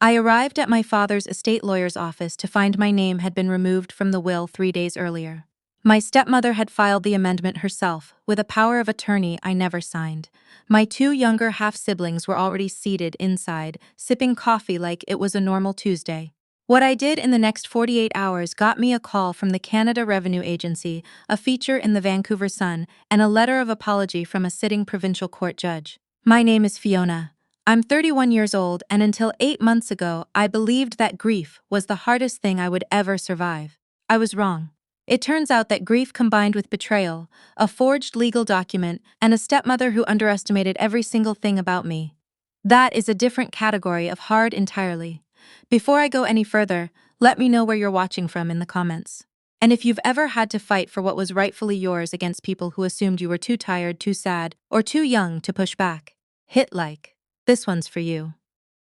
I arrived at my father's estate lawyer's office to find my name had been removed from the will 3 days earlier. My stepmother had filed the amendment herself, with a power of attorney I never signed. My two younger half-siblings were already seated inside, sipping coffee like it was a normal Tuesday. What I did in the next 48 hours got me a call from the Canada Revenue Agency, a feature in the Vancouver Sun, and a letter of apology from a sitting provincial court judge. My name is Fiona. I'm 31 years old, and until 8 months ago, I believed that grief was the hardest thing I would ever survive. I was wrong. It turns out that grief combined with betrayal, a forged legal document, and a stepmother who underestimated every single thing about me. That is a different category of hard entirely. Before I go any further, let me know where you're watching from in the comments. And if you've ever had to fight for what was rightfully yours against people who assumed you were too tired, too sad, or too young to push back, hit like. This one's for you.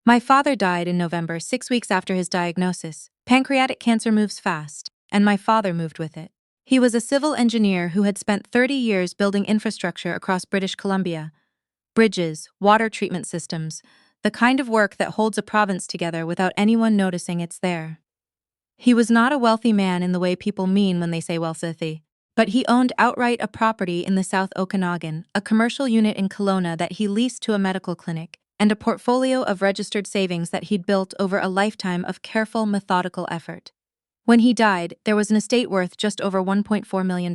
My father died in November, 6 weeks after his diagnosis. Pancreatic cancer moves fast, and my father moved with it. He was a civil engineer who had spent 30 years building infrastructure across British Columbia. Bridges, water treatment systems, the kind of work that holds a province together without anyone noticing it's there. He was not a wealthy man in the way people mean when they say wealthy, but he owned outright a property in the South Okanagan, a commercial unit in Kelowna that he leased to a medical clinic, and a portfolio of registered savings that he'd built over a lifetime of careful, methodical effort. When he died, there was an estate worth just over $1.4 million.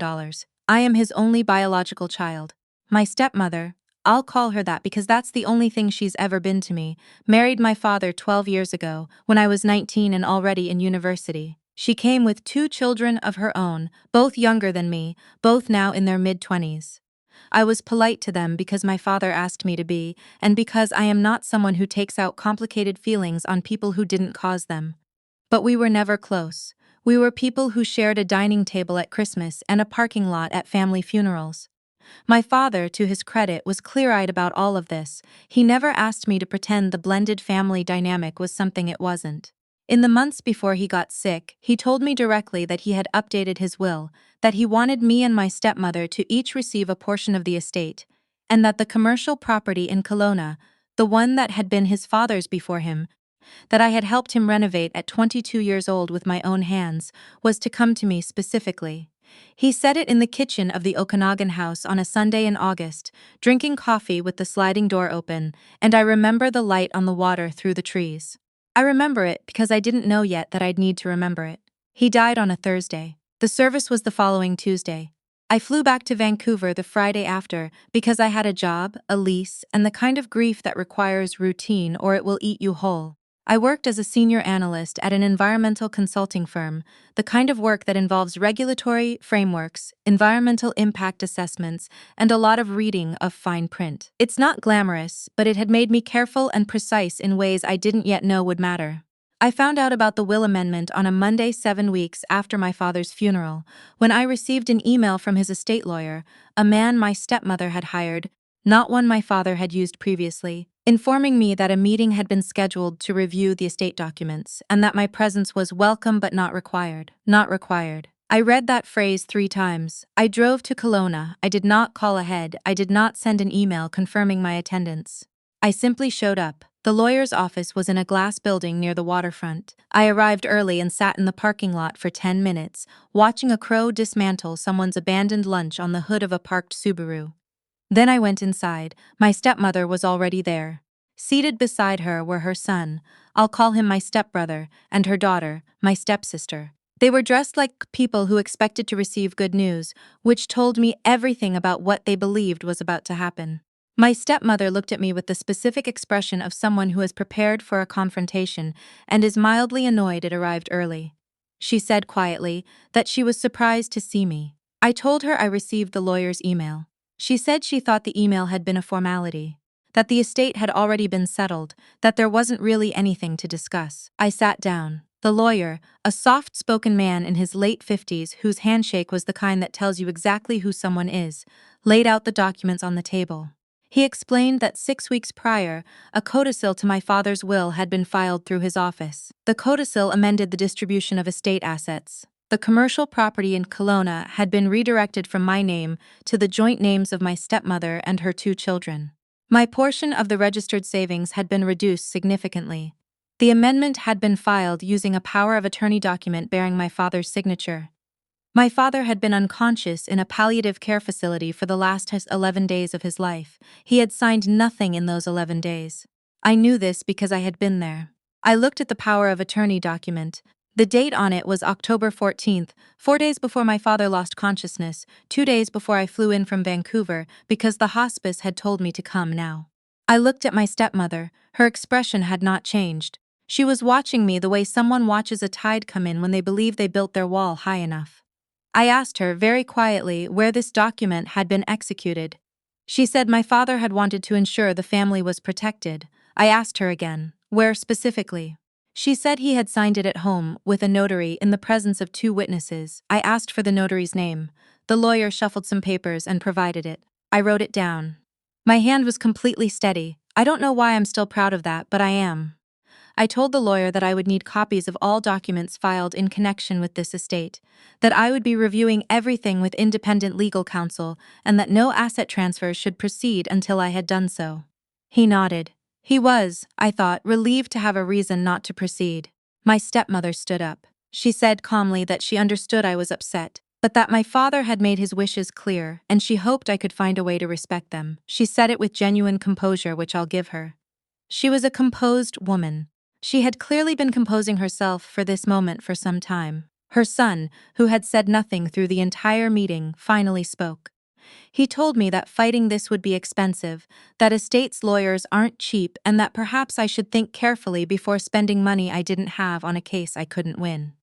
I am his only biological child. My stepmother, I'll call her that because that's the only thing she's ever been to me, married my father 12 years ago, when I was 19 and already in university. She came with 2 children of her own, both younger than me, both now in their mid-20s. I was polite to them because my father asked me to be, and because I am not someone who takes out complicated feelings on people who didn't cause them. But we were never close. We were people who shared a dining table at Christmas and a parking lot at family funerals. My father, to his credit, was clear-eyed about all of this. He never asked me to pretend the blended family dynamic was something it wasn't. In the months before he got sick, he told me directly that he had updated his will, that he wanted me and my stepmother to each receive a portion of the estate, and that the commercial property in Kelowna, the one that had been his father's before him, that I had helped him renovate at 22 years old with my own hands, was to come to me specifically. He said it in the kitchen of the Okanagan house on a Sunday in August, drinking coffee with the sliding door open, and I remember the light on the water through the trees. I remember it because I didn't know yet that I'd need to remember it. He died on a Thursday. The service was the following Tuesday. I flew back to Vancouver the Friday after because I had a job, a lease, and the kind of grief that requires routine or it will eat you whole. I worked as a senior analyst at an environmental consulting firm, the kind of work that involves regulatory frameworks, environmental impact assessments, and a lot of reading of fine print. It's not glamorous, but it had made me careful and precise in ways I didn't yet know would matter. I found out about the will amendment on a Monday 7 weeks after my father's funeral, when I received an email from his estate lawyer, a man my stepmother had hired, not one my father had used previously, informing me that a meeting had been scheduled to review the estate documents and that my presence was welcome but not required. Not required. I read that phrase 3 times. I drove to Kelowna. I did not call ahead. I did not send an email confirming my attendance. I simply showed up. The lawyer's office was in a glass building near the waterfront. I arrived early and sat in the parking lot for 10 minutes, watching a crow dismantle someone's abandoned lunch on the hood of a parked Subaru. Then I went inside. My stepmother was already there. Seated beside her were her son, I'll call him my stepbrother, and her daughter, my stepsister. They were dressed like people who expected to receive good news, which told me everything about what they believed was about to happen. My stepmother looked at me with the specific expression of someone who is prepared for a confrontation and is mildly annoyed it arrived early. She said quietly that she was surprised to see me. I told her I received the lawyer's email. She said she thought the email had been a formality, that the estate had already been settled, that there wasn't really anything to discuss. I sat down. The lawyer, a soft-spoken man in his late 50s whose handshake was the kind that tells you exactly who someone is, laid out the documents on the table. He explained that 6 weeks prior, a codicil to my father's will had been filed through his office. The codicil amended the distribution of estate assets. The commercial property in Kelowna had been redirected from my name to the joint names of my stepmother and her 2 children. My portion of the registered savings had been reduced significantly. The amendment had been filed using a power of attorney document bearing my father's signature. My father had been unconscious in a palliative care facility for the last 11 days of his life. He had signed nothing in those 11 days. I knew this because I had been there. I looked at the power of attorney document. The date on it was October 14th, 4 days before my father lost consciousness, 2 days before I flew in from Vancouver because the hospice had told me to come now. I looked at my stepmother. Her expression had not changed. She was watching me the way someone watches a tide come in when they believe they built their wall high enough. I asked her very quietly where this document had been executed. She said my father had wanted to ensure the family was protected. I asked her again, where specifically? She said he had signed it at home with a notary in the presence of 2 witnesses. I asked for the notary's name. The lawyer shuffled some papers and provided it. I wrote it down. My hand was completely steady. I don't know why I'm still proud of that, but I am. I told the lawyer that I would need copies of all documents filed in connection with this estate, that I would be reviewing everything with independent legal counsel, and that no asset transfers should proceed until I had done so. He nodded. He was, I thought, relieved to have a reason not to proceed. My stepmother stood up. She said calmly that she understood I was upset, but that my father had made his wishes clear, and she hoped I could find a way to respect them. She said it with genuine composure, which I'll give her. She was a composed woman. She had clearly been composing herself for this moment for some time. Her son, who had said nothing through the entire meeting, finally spoke. He told me that fighting this would be expensive, that estate's lawyers aren't cheap, and that perhaps I should think carefully before spending money I didn't have on a case I couldn't win.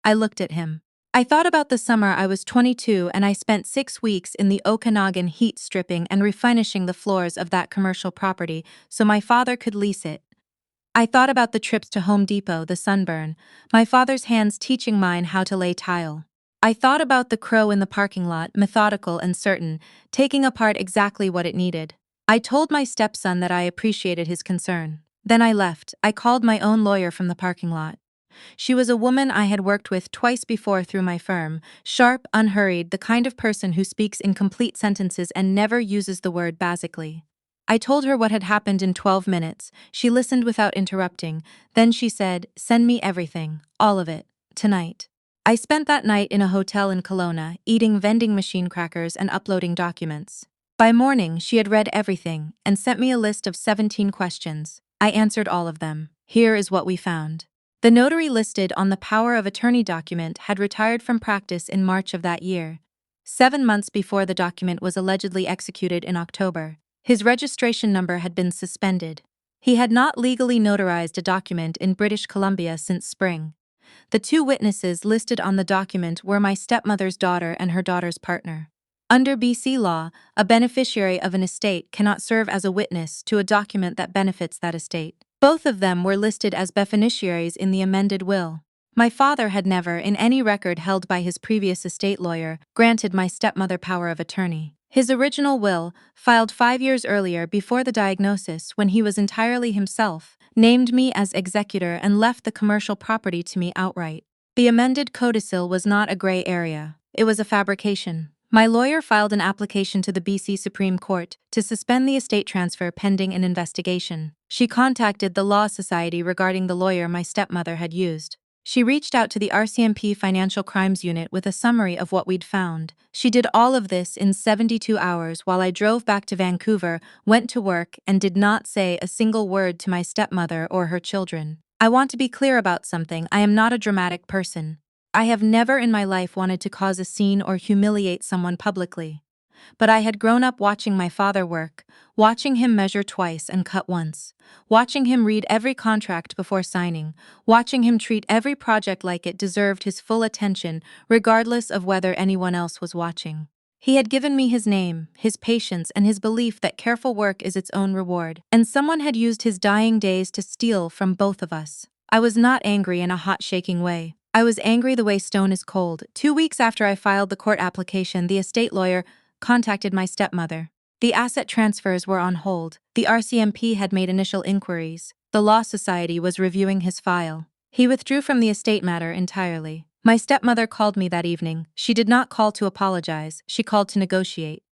I looked at him. I thought about the summer I was 22 and I spent 6 weeks in the Okanagan heat stripping and refinishing the floors of that commercial property so my father could lease it. I thought about the trips to Home Depot, the sunburn, my father's hands teaching mine how to lay tile. I thought about the crow in the parking lot, methodical and certain, taking apart exactly what it needed. I told my stepson that I appreciated his concern. Then I left. I called my own lawyer from the parking lot. She was a woman I had worked with twice before through my firm, sharp, unhurried, the kind of person who speaks in complete sentences and never uses the word basically. I told her what had happened in 12 minutes. She listened without interrupting. Then she said, "Send me everything, all of it, tonight." I spent that night in a hotel in Kelowna, eating vending machine crackers and uploading documents. By morning, she had read everything and sent me a list of 17 questions. I answered all of them. Here is what we found. The notary listed on the power of attorney document had retired from practice in March of that year, 7 months before the document was allegedly executed in October. His registration number had been suspended. He had not legally notarized a document in British Columbia since spring. The 2 witnesses listed on the document were my stepmother's daughter and her daughter's partner. Under BC law, a beneficiary of an estate cannot serve as a witness to a document that benefits that estate. Both of them were listed as beneficiaries in the amended will. My father had never, in any record held by his previous estate lawyer, granted my stepmother power of attorney. His original will, filed 5 years earlier before the diagnosis when he was entirely himself, named me as executor and left the commercial property to me outright. The amended codicil was not a gray area. It was a fabrication. My lawyer filed an application to the BC Supreme Court to suspend the estate transfer pending an investigation. She contacted the Law Society regarding the lawyer my stepmother had used. She reached out to the RCMP Financial Crimes Unit with a summary of what we'd found. She did all of this in 72 hours while I drove back to Vancouver, went to work, and did not say a single word to my stepmother or her children. I want to be clear about something. I am not a dramatic person. I have never in my life wanted to cause a scene or humiliate someone publicly. But I had grown up watching my father work, watching him measure twice and cut once, watching him read every contract before signing, watching him treat every project like it deserved his full attention, regardless of whether anyone else was watching. He had given me his name, his patience, and his belief that careful work is its own reward, and someone had used his dying days to steal from both of us. I was not angry in a hot, shaking way. I was angry the way stone is cold. 2 weeks after I filed the court application, the estate lawyer contacted my stepmother. The asset transfers were on hold. The RCMP had made initial inquiries. The Law Society was reviewing his file. He withdrew from the estate matter entirely. My stepmother called me that evening. She did not call to apologize. She called to negotiate.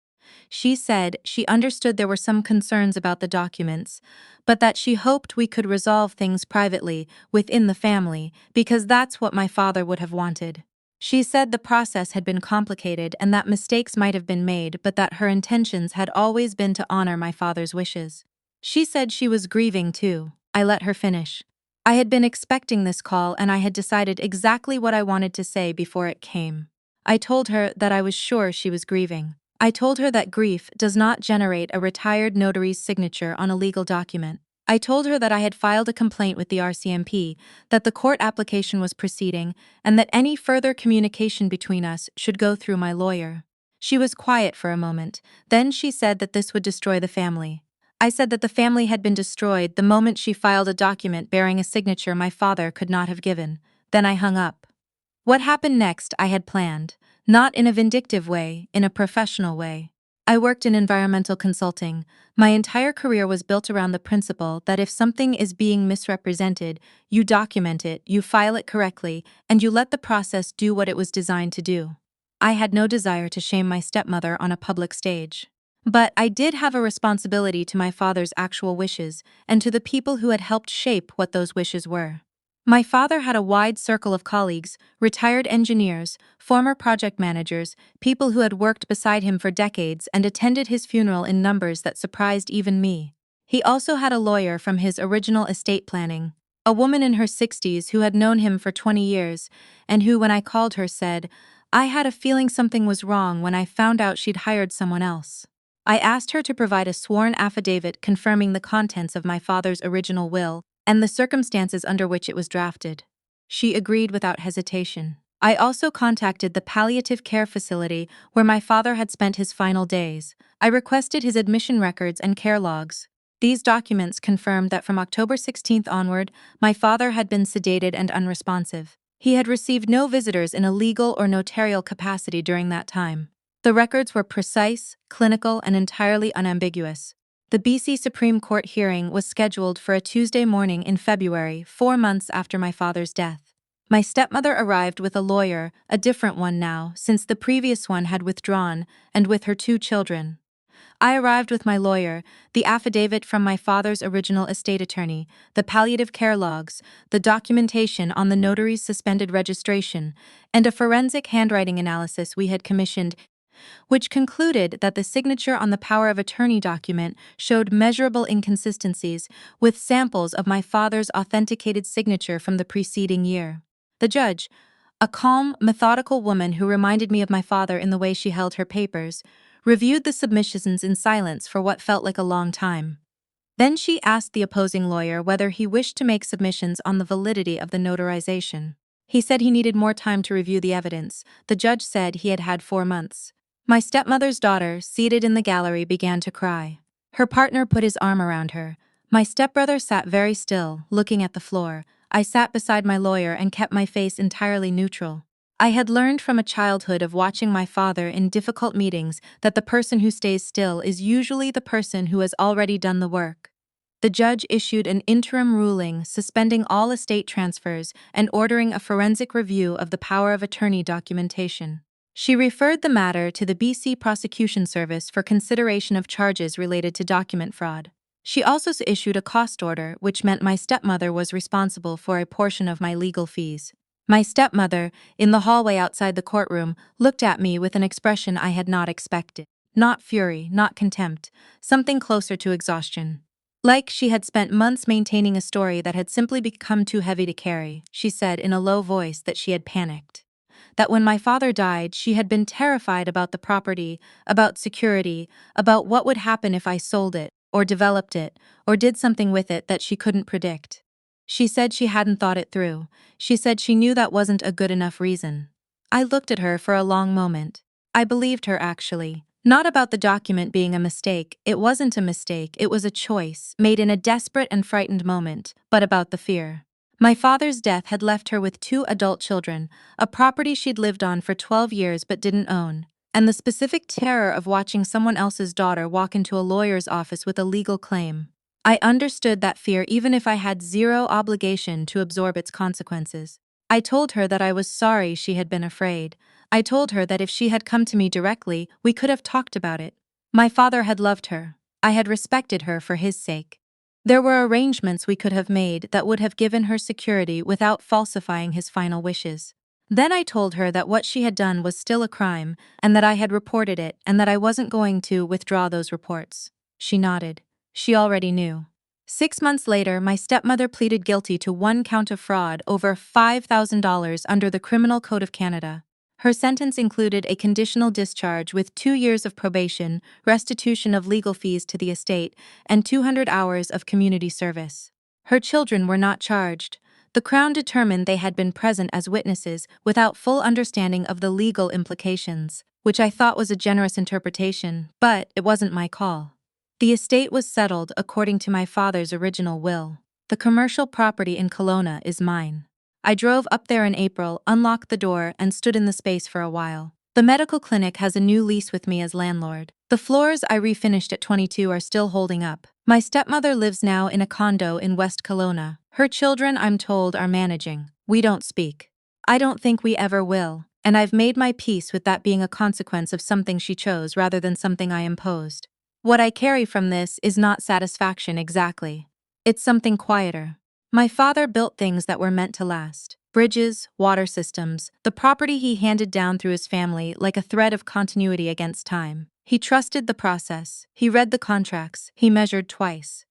She said she understood there were some concerns about the documents, but that she hoped we could resolve things privately within the family because that's what my father would have wanted. She said the process had been complicated and that mistakes might have been made, but that her intentions had always been to honor my father's wishes. She said she was grieving too. I let her finish. I had been expecting this call and I had decided exactly what I wanted to say before it came. I told her that I was sure she was grieving. I told her that grief does not generate a retired notary's signature on a legal document. I told her that I had filed a complaint with the RCMP, that the court application was proceeding, and that any further communication between us should go through my lawyer. She was quiet for a moment. Then she said that this would destroy the family. I said that the family had been destroyed the moment she filed a document bearing a signature my father could not have given. Then I hung up. What happened next I had planned, not in a vindictive way, in a professional way. I worked in environmental consulting. My entire career was built around the principle that if something is being misrepresented, you document it, you file it correctly, and you let the process do what it was designed to do. I had no desire to shame my stepmother on a public stage. But I did have a responsibility to my father's actual wishes and to the people who had helped shape what those wishes were. My father had a wide circle of colleagues, retired engineers, former project managers, people who had worked beside him for decades and attended his funeral in numbers that surprised even me. He also had a lawyer from his original estate planning, a woman in her 60s who had known him for 20 years, and who, when I called her, said, "I had a feeling something was wrong when I found out she'd hired someone else." I asked her to provide a sworn affidavit confirming the contents of my father's original will and the circumstances under which it was drafted. She agreed without hesitation. I also contacted the palliative care facility where my father had spent his final days. I requested his admission records and care logs. These documents confirmed that from October 16th onward, my father had been sedated and unresponsive. He had received no visitors in a legal or notarial capacity during that time. The records were precise, clinical, and entirely unambiguous. The BC Supreme Court hearing was scheduled for a Tuesday morning in February, 4 months after my father's death. My stepmother arrived with a lawyer, a different one now, since the previous one had withdrawn, and with her 2 children. I arrived with my lawyer, the affidavit from my father's original estate attorney, the palliative care logs, the documentation on the notary's suspended registration, and a forensic handwriting analysis we had commissioned, which concluded that the signature on the power of attorney document showed measurable inconsistencies with samples of my father's authenticated signature from the preceding year. The judge, a calm, methodical woman who reminded me of my father in the way she held her papers, reviewed the submissions in silence for what felt like a long time. Then she asked the opposing lawyer whether he wished to make submissions on the validity of the notarization. He said he needed more time to review the evidence. The judge said he had had 4 months. My stepmother's daughter, seated in the gallery, began to cry. Her partner put his arm around her. My stepbrother sat very still, looking at the floor. I sat beside my lawyer and kept my face entirely neutral. I had learned from a childhood of watching my father in difficult meetings that the person who stays still is usually the person who has already done the work. The judge issued an interim ruling suspending all estate transfers and ordering a forensic review of the power of attorney documentation. She referred the matter to the BC Prosecution Service for consideration of charges related to document fraud. She also issued a cost order, which meant my stepmother was responsible for a portion of my legal fees. My stepmother, in the hallway outside the courtroom, looked at me with an expression I had not expected. Not fury, not contempt, something closer to exhaustion. Like she had spent months maintaining a story that had simply become too heavy to carry. She said in a low voice that she had panicked. That when my father died, she had been terrified about the property, about security, about what would happen if I sold it, or developed it, or did something with it that she couldn't predict. She said she hadn't thought it through. She said she knew that wasn't a good enough reason. I looked at her for a long moment. I believed her, actually. Not about the document being a mistake. It wasn't a mistake, it was a choice, made in a desperate and frightened moment, but about the fear. My father's death had left her with 2 adult children, a property she'd lived on for 12 years but didn't own, and the specific terror of watching someone else's daughter walk into a lawyer's office with a legal claim. I understood that fear even if I had zero obligation to absorb its consequences. I told her that I was sorry she had been afraid. I told her that if she had come to me directly, we could have talked about it. My father had loved her. I had respected her for his sake. There were arrangements we could have made that would have given her security without falsifying his final wishes. Then I told her that what she had done was still a crime, and that I had reported it, and that I wasn't going to withdraw those reports. She nodded. She already knew. 6 months later, my stepmother pleaded guilty to one count of fraud over $5,000 under the Criminal Code of Canada. Her sentence included a conditional discharge with 2 years of probation, restitution of legal fees to the estate, and 200 hours of community service. Her children were not charged. The Crown determined they had been present as witnesses without full understanding of the legal implications, which I thought was a generous interpretation, but it wasn't my call. The estate was settled according to my father's original will. The commercial property in Kelowna is mine. I drove up there in April, unlocked the door, and stood in the space for a while. The medical clinic has a new lease with me as landlord. The floors I refinished at 22 are still holding up. My stepmother lives now in a condo in West Kelowna. Her children, I'm told, are managing. We don't speak. I don't think we ever will, and I've made my peace with that being a consequence of something she chose rather than something I imposed. What I carry from this is not satisfaction exactly. It's something quieter. My father built things that were meant to last. Bridges, water systems, the property he handed down through his family like a thread of continuity against time. He trusted the process. He read the contracts. He measured twice.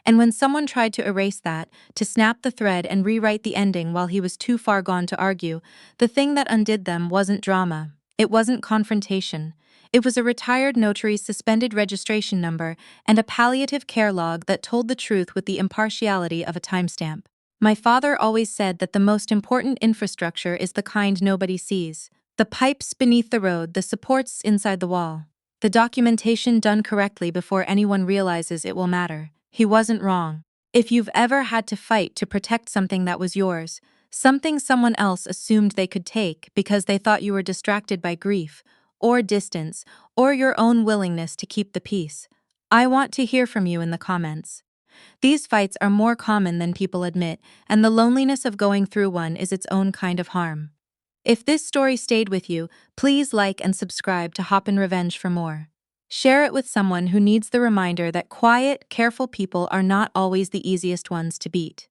And when someone tried to erase that, to snap the thread and rewrite the ending while he was too far gone to argue, the thing that undid them wasn't drama. It wasn't confrontation. It was a retired notary's suspended registration number and a palliative care log that told the truth with the impartiality of a timestamp. My father always said that the most important infrastructure is the kind nobody sees. The pipes beneath the road, the supports inside the wall. The documentation done correctly before anyone realizes it will matter. He wasn't wrong. If you've ever had to fight to protect something that was yours, something someone else assumed they could take because they thought you were distracted by grief, or distance, or your own willingness to keep the peace, I want to hear from you in the comments. These fights are more common than people admit, and the loneliness of going through one is its own kind of harm. If this story stayed with you, please like and subscribe to Hoppin Revenge for more. Share it with someone who needs the reminder that quiet, careful people are not always the easiest ones to beat.